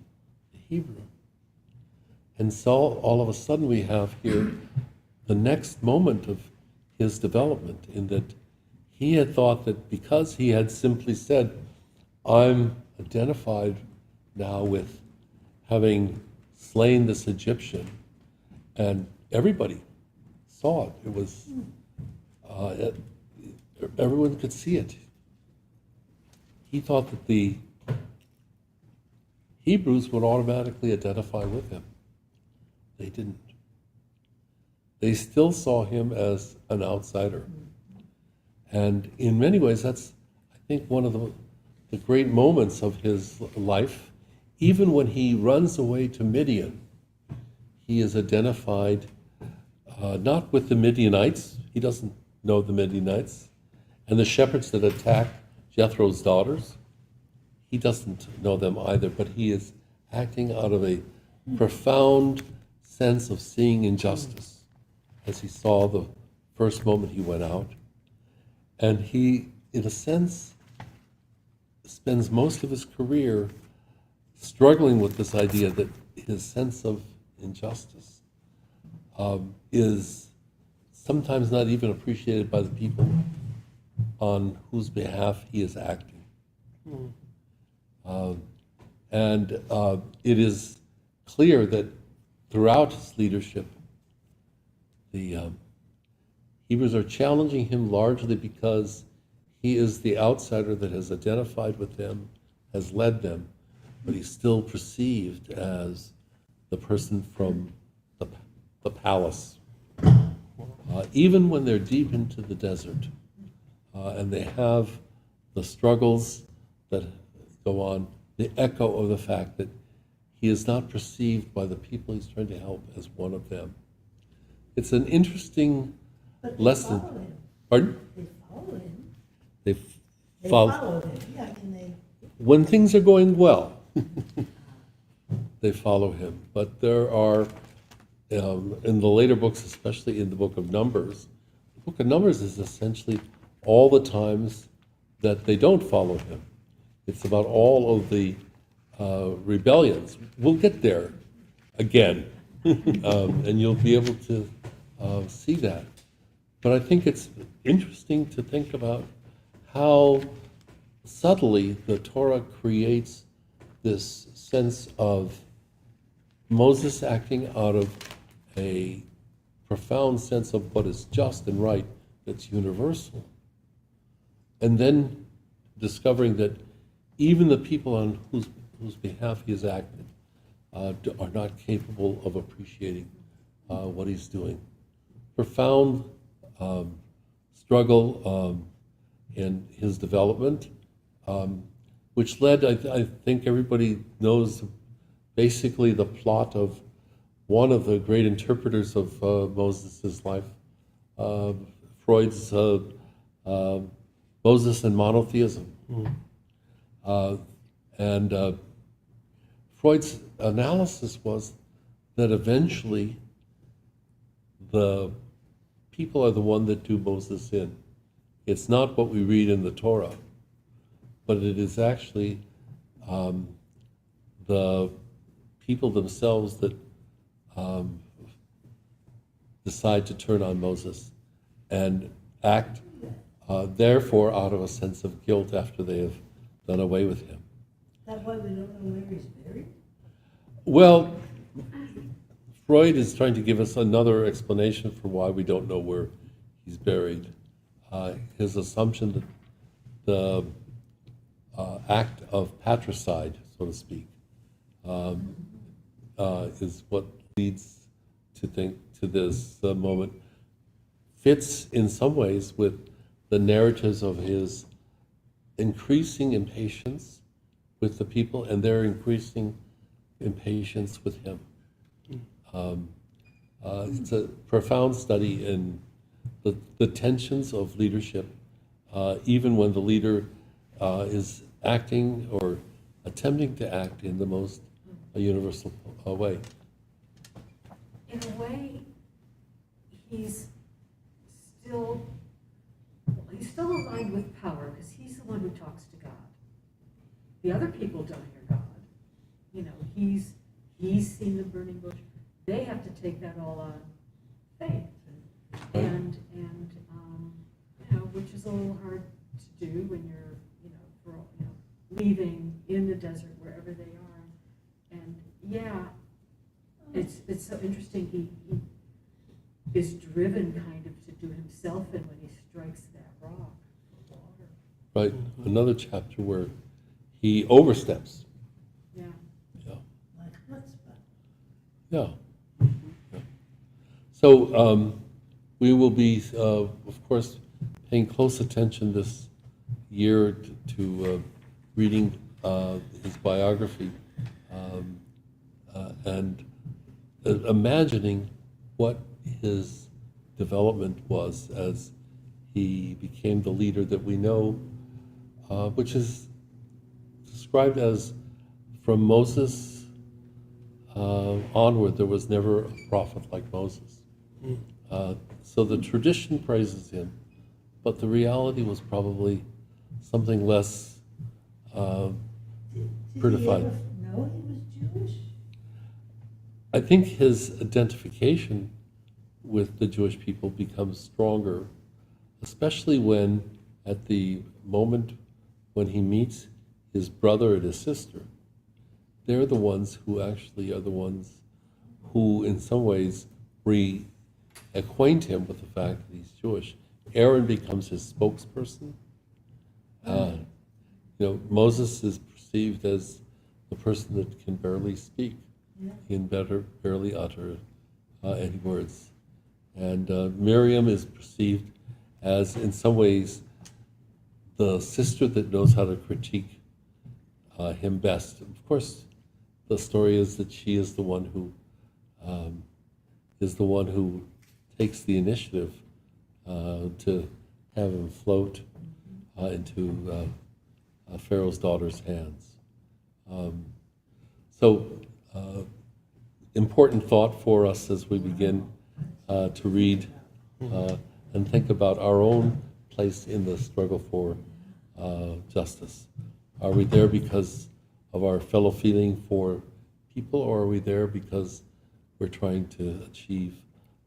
the Hebrew. And so all of a sudden we have here the next moment of his development, in that he had thought that because he had simply said, "I'm identified now with having slain this Egyptian," and everybody saw it. It was, everyone could see it. He thought that the Hebrews would automatically identify with him. They didn't. they still saw him as an outsider. And in many ways, that's, I think, one of the great moments of his life. Even when he runs away to Midian, he is identified not with the Midianites, he doesn't know the Midianites, and the shepherds that attack Jethro's daughters, he doesn't know them either, but he is acting out of a profound sense of seeing injustice, as he saw the first moment he went out. And he, in a sense, spends most of his career struggling with this idea that his sense of injustice is sometimes not even appreciated by the people on whose behalf he is acting. It is clear that throughout his leadership, the Hebrews are challenging him largely because he is the outsider that has identified with them, has led them, but he's still perceived as the person from the palace. Even when they're deep into the desert and they have the struggles that go on, the echo of the fact that he is not perceived by the people he's trying to help as one of them. It's an interesting lesson. Follow him. Pardon? They follow him. They They follow. follow him. Yeah, and they. When things are going well, they follow him. But there are, in the later books, especially in the book of Numbers, the book of Numbers is essentially all the times that they don't follow him. It's about all of the rebellions. We'll get there again, and you'll be able to see that. But I think it's interesting to think about how subtly the Torah creates this sense of Moses acting out of a profound sense of what is just and right that's universal. And then discovering that even the people on whose behalf he has acted are not capable of appreciating what he's doing. Profound struggle in his development, which led, I think everybody knows, basically the plot of one of the great interpreters of Moses' life, Freud's Moses and Monotheism. Freud's analysis was that eventually the people are the one that do Moses in. It's not what we read in the Torah, but it is actually the people themselves that decide to turn on Moses and act, therefore, out of a sense of guilt after they have done away with him. That's why we don't know where he's buried? Well, Freud is trying to give us another explanation for why we don't know where he's buried. His assumption that the act of patricide, so to speak, is what leads to think to this moment, fits in some ways with the narratives of his increasing impatience with the people and their increasing impatience with him. It's a profound study in the tensions of leadership, even when the leader is acting or attempting to act in the most universal way. In a way, he's still aligned with power because he's the one who talks to God. The other people don't hear God. You know, he's seen the burning bush. They have to take that all on faith, and you know, which is a little hard to do when you're, leaving in the desert wherever they are. And yeah, it's so interesting. He is driven kind of to do himself in when he strikes that rock for water. Right, another chapter where he oversteps. Yeah. Yeah. Like chutzpah. Yeah. Yeah. So we will be, of course, paying close attention this year to reading his biography and imagining what his development was as he became the leader that we know, which is described as from Moses onward, there was never a prophet like Moses. So the tradition praises him, but the reality was probably something less Did he certified. ever know he was Jewish? I think his identification with the Jewish people becomes stronger, especially when, at the moment when he meets his brother and his sister, they're the ones who actually are the ones who, in some ways, reacquaint him with the fact that he's Jewish. Aaron becomes his spokesperson. Moses is perceived as the person that can barely speak. He can barely utter any words. And Miriam is perceived as, in some ways, the sister that knows how to critique him best. Of course, the story is that she is the one who takes the initiative to have him float into Pharaoh's daughter's hands. Important thought for us as we begin to read and think about our own place in the struggle for justice. Are we there because of our fellow feeling for people, or are we there because we're trying to achieve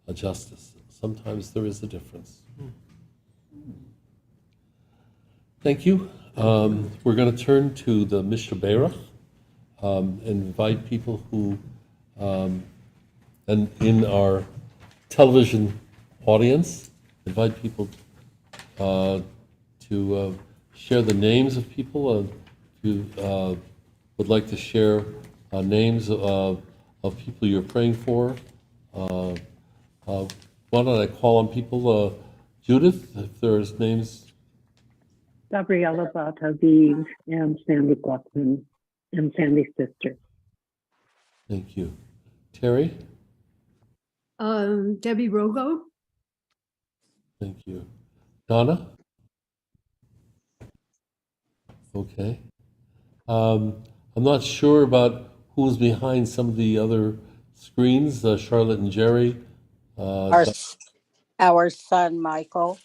a justice? Sometimes there is a difference. Thank you. We're going to turn to the Mishaberach and invite people who, and in our television audience, invite people to share the names of people. If you would like to share names of people you're praying for, why don't I call on people? Judith, if there's names. Gabriella Bataviv and Sandy Gluckman and Sandy's sister. Thank you. Terry? Debbie Rogo. Thank you. Donna? Okay. I'm not sure about who's behind some of the other screens, Charlotte and Jerry. Our son Michael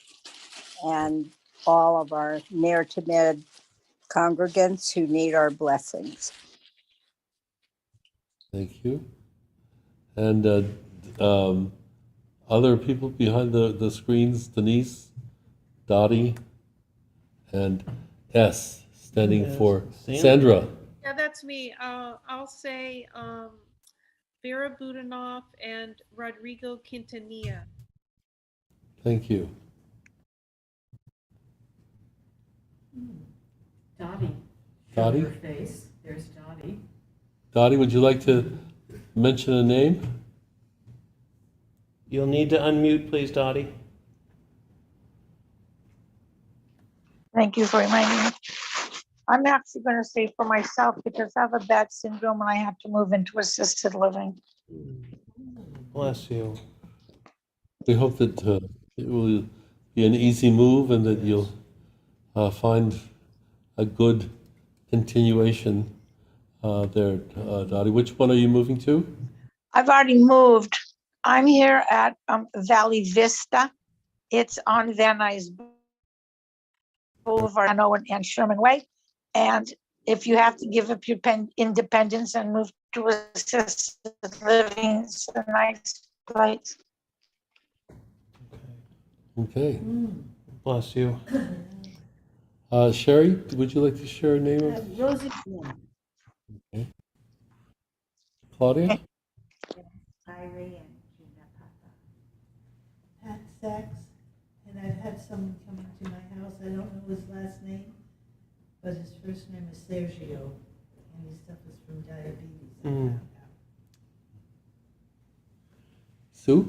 and all of our near to mid congregants who need our blessings. Thank you. And other people behind the screens, Denise, Dottie, and S, standing for Sandra. Yeah, that's me. I'll say Vera Budanov and Rodrigo Quintanilla. Thank you. Dottie. Dottie? Show her face. There's Dottie. Dottie, would you like to mention a name? You'll need to unmute, please, Dottie. Thank you for reminding me. I'm actually going to say for myself because I have a bad syndrome and I have to move into assisted living. Bless you. We hope that it will be an easy move and that you'll find a good continuation there, Dottie. Which one are you moving to? I've already moved. I'm here at Valley Vista. It's on Van Nuys Boulevard, and Sherman Way. And if you have to give up your independence and move to assisted living, it's a nice place. Okay. Bless you. Sherry, would you like to share a name of? Rosie. Okay. Claudia? Pat Sachs, and I've had someone come to my house, I don't know his last name, but his first name is Sergio, and he suffers from diabetes. Sue?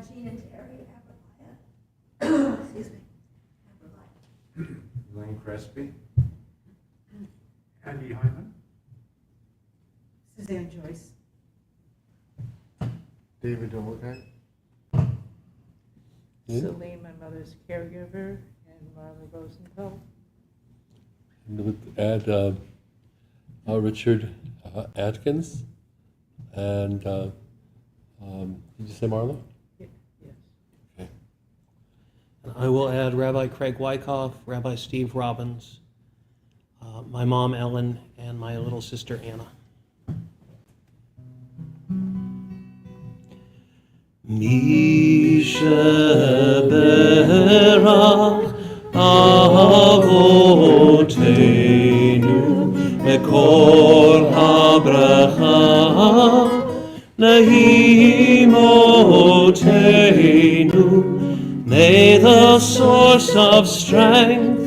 Jean and Terry Aberlaya. Excuse me. Aberlaya. Elaine Crespi. Andy Hyman. Suzanne Joyce. David Dolgate. Celine, my mother's caregiver, and Marla Rosenthal. And would add Richard Atkins. And did you say Marla? Yes. Okay. And I will add Rabbi Craig Wyckoff, Rabbi Steve Robbins, my mom Ellen, and my little sister Anna. Misha berach avotenu mekol habracha nehimotenu. May the source of strength,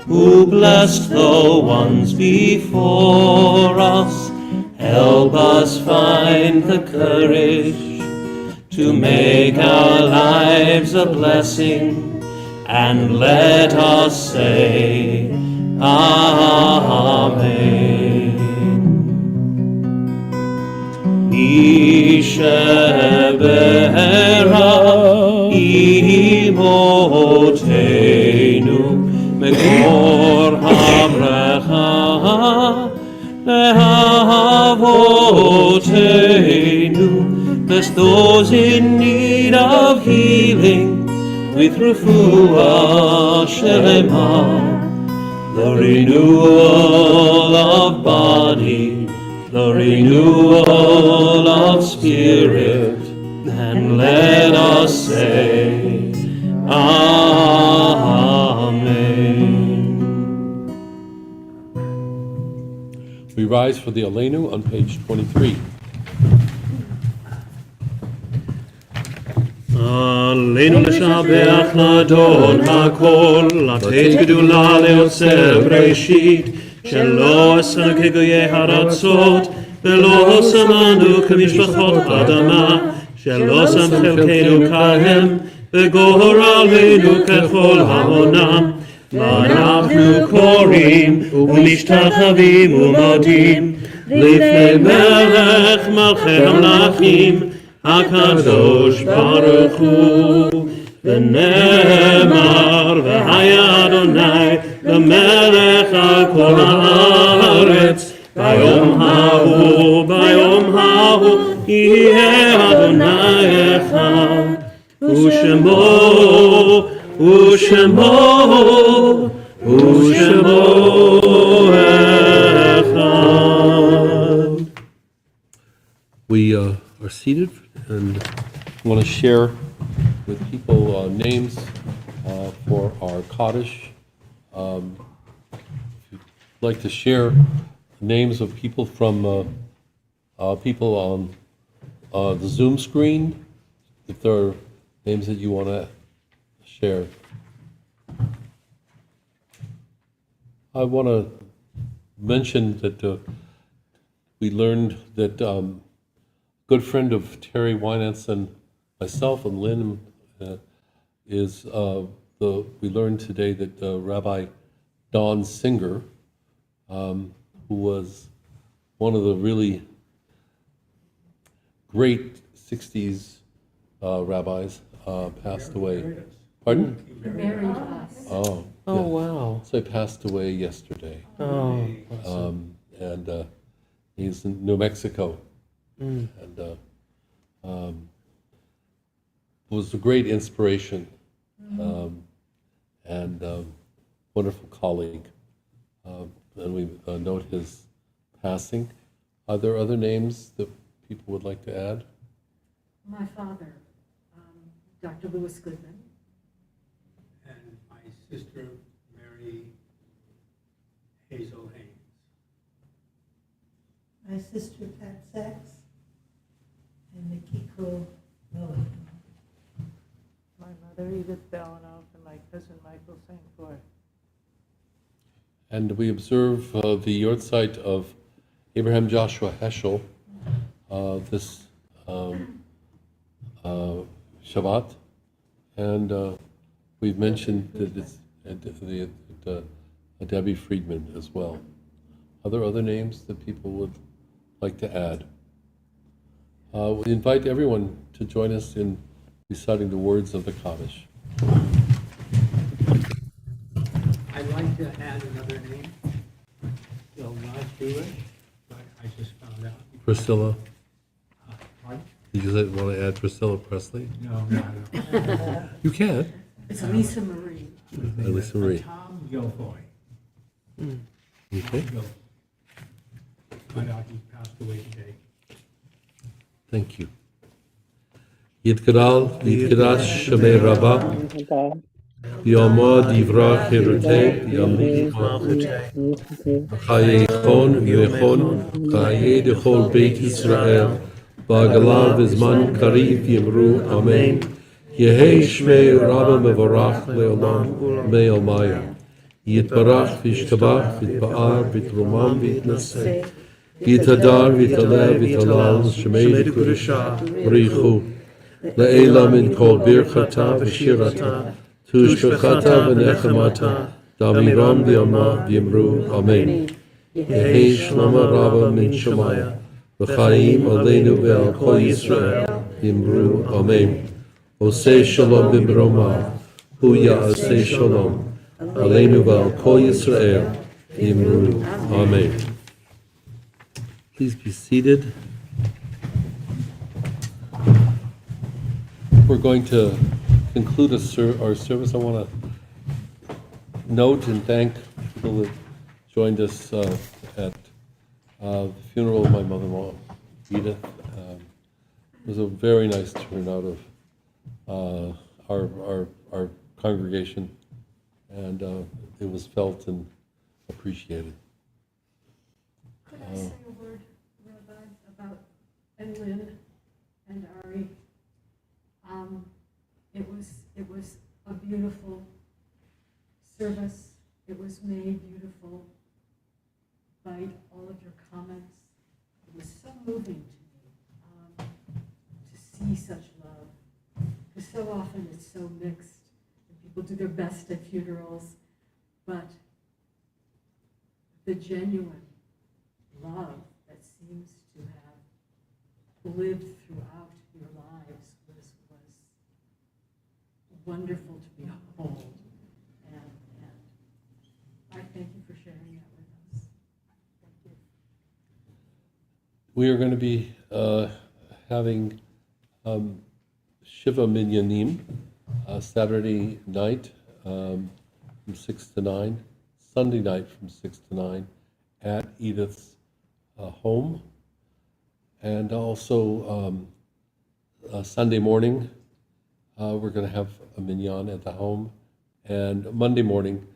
who blessed the ones before us, help us find the courage to make our lives a blessing, and let us say, Amen. Ishebera imotenu mekor habrecha lehavotenu. Bless those in need of healing with refuah shelema, the renewal of body, the renewal of spirit, and let us say, Amen. We rise for the Aleinu on page 23. עלינו לשבח לאדון הכל, לתת גדולה ליוצר בראשית, שלא עשנו כגויי הארצות, ולא שמנו כמשפחות אדמה, שלא שם חלקנו כהם, וגורלנו ככל המונם. ואנחנו קוראים ומשתחווים ומודים לפני מלך מלכי המלכים, הקדוש ברוך הוא, ונאמר והיה אדוני למלך על כל הארץ, ביום ההוא יהיה אדוני אחד, ושמו אחד. We are seated and want to share with people names for our Kaddish. If you'd like to share names of people from people on the Zoom screen, if there are names that you want to share. I want to mention that we learned that good friend of Terry Winans and myself and Lynn we learned today that Rabbi Don Singer, who was one of the really great 60s rabbis, passed away. Pardon? He married us. Oh, Oh, yeah. wow. So he passed away yesterday. Oh, And he's in New Mexico. Mm. And was a great inspiration and wonderful colleague. And we note his passing. Are there other names that people would like to add? My father, Dr. Louis Goodman. And my sister, Mary Hazel Haynes. My sister Pat Sachs and Mikiko Miller. My mother Edith Belanoff and my cousin Michael St. Clair. And we observe the yahrzeit of Abraham Joshua Heschel this Shabbat, and we've mentioned that it's Debbie Friedman as well. Are there other names that people would like to add? We invite everyone to join us in reciting the words of the Kaddish. I'd like to add another name, still not Jewish, but I just found out. Priscilla. Pardon? Did you want to add Priscilla Presley? No. You can. It's Lisa Marie. Lisa Marie. Tom Guilfoy. Okay. Found out he passed away today. Thank you. Yitgadal, Yitgadash Shemei Rabbah, Yomod Yivra Chirutei, Yamlik Malchutei, Chaye Chon V'Echon, Chaye Dechol Beit Yisrael, Ba'agalav V'zman Kariv Yimru, Amen. Yehei Shmei Rabbah Mevorach Leolam, Me'omaya. Yitbarach V'Yishtabach, V'Yitba'ar, V'Yitromam, V'Yitnaseh. Yitadar, V'Yitaleh, V'Yitalal, Shemei V'Kudusha, B'Richu. Le'ela min kol birchata v'shirata, tushbechata v'nechemata, damiram v'yama v'yimru, amen. Yehi shlama rabba min shemaya, v'chaim aleinu ve'al kol Yisrael, v'yimru, amen. Osei shalom b'broma, hu ya'asei shalom, aleinu ve'al kol Yisrael, v'yimru, amen. Please be seated. We're going to conclude our service. I want to note and thank people that joined us at the funeral of my mother-in-law, Edith. It was a very nice turnout of our congregation, and it was felt and appreciated. Could I say a word, Rabbi, about Lynn and Ari? It was a beautiful service. It was made beautiful by all of your comments. It was so moving to me to see such love. Because so often it's so mixed, and people do their best at funerals, but the genuine love that seems to have lived throughout your lives was wonderful to behold, and I thank you for sharing that with us. Thank you. We are going to be having Shiva Minyanim Saturday night from 6 to 9, Sunday night from 6 to 9 at Edith's home, and also Sunday morning we're going to have a minyan at the home, and Monday morning,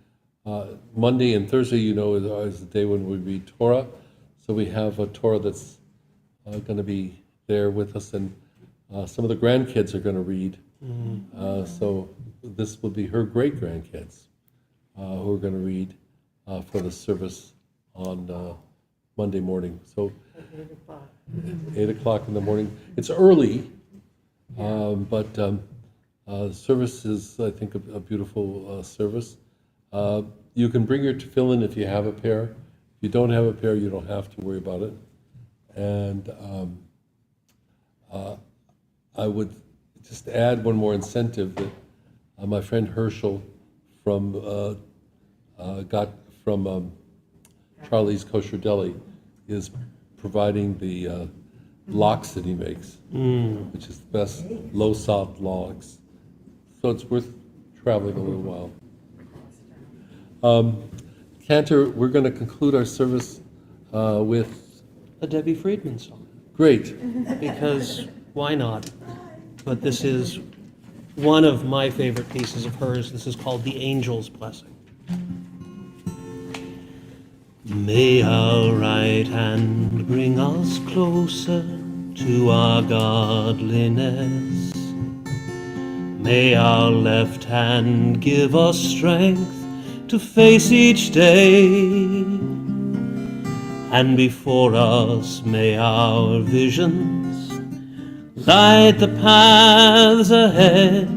Monday and Thursday, is the day when we read Torah, so we have a Torah that's going to be there with us, and some of the grandkids are going to read. So this will be her great-grandkids who are going to read for the service on Monday morning. So 8 o'clock in the morning. It's early, but the service is, I think, a beautiful service. You can bring your tefillin if you have a pair. If you don't have a pair, you don't have to worry about it. And I would just add one more incentive that my friend Herschel got from Charlie's Kosher Deli is providing the lox that he makes, which is the best low-salt logs. So it's worth traveling a little while. Cantor, we're going to conclude our service with a Debbie Friedman song. Great. Because why not? But this is one of my favorite pieces of hers. This is called The Angel's Blessing. May our right hand bring us closer to our godliness. May our left hand give us strength to face each day. And before us may our visions light the paths ahead,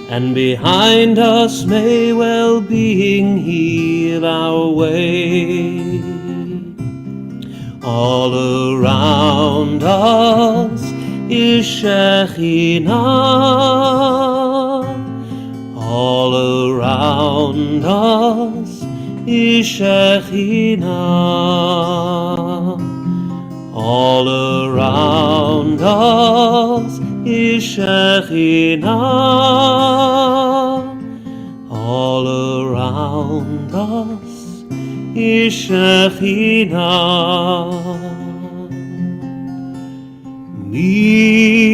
and behind us may well-being heal our way. All around us is Shekhinah, all around us is Shekhinah, all around us is Shekhinah, all around us is Shekhinah. Mimini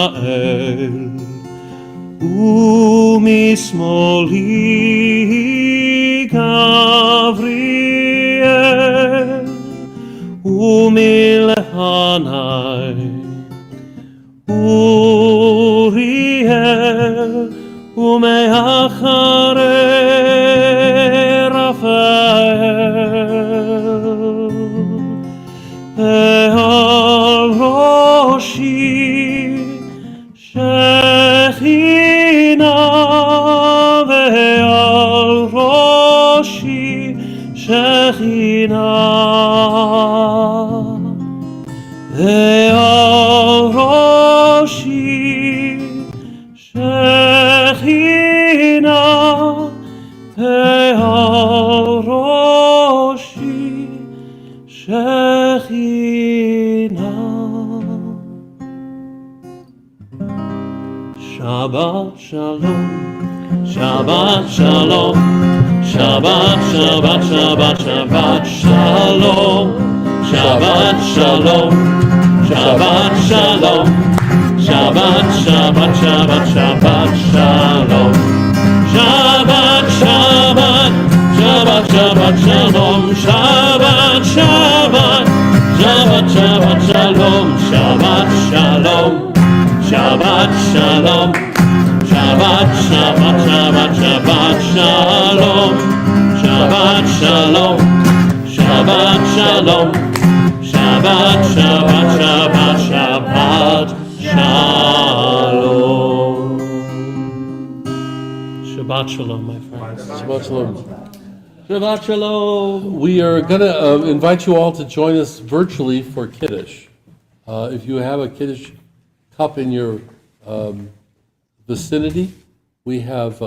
Michael umismoli Gavriel umilhanai Uriel umeacharei Raphael ve'al roshi Shekhinah ve'al roshi Shekhinah ve'al roshi Shekhinah ve'al roshi Shekhinah. Shabbat shalom, Shabbat shalom, Shabbat, Shabbat, Shabbat, Shabbat shalom, Shabbat shalom, Shabbat shalom, Shabbat, Shabbat, Shabbat, Shabbat shalom, Shabbat, Shabbat, Shabbat, Shabbat shalom, Shabbat, Shabbat, Shabbat, Shabbat shalom, Shabbat shalom, Shabbat shalom, Shabbat, Shabbat, Shabbat, Shabbat shalom, Shabbat shalom, Shabbat shalom, Shabbat, Shabbat, Shabbat, Shabbat shalom. Shabbat shalom, my friends. Shabbat shalom. Shabbat shalom. We are going to invite you all to join us virtually for Kiddush. If you have a Kiddush cup in your vicinity, we have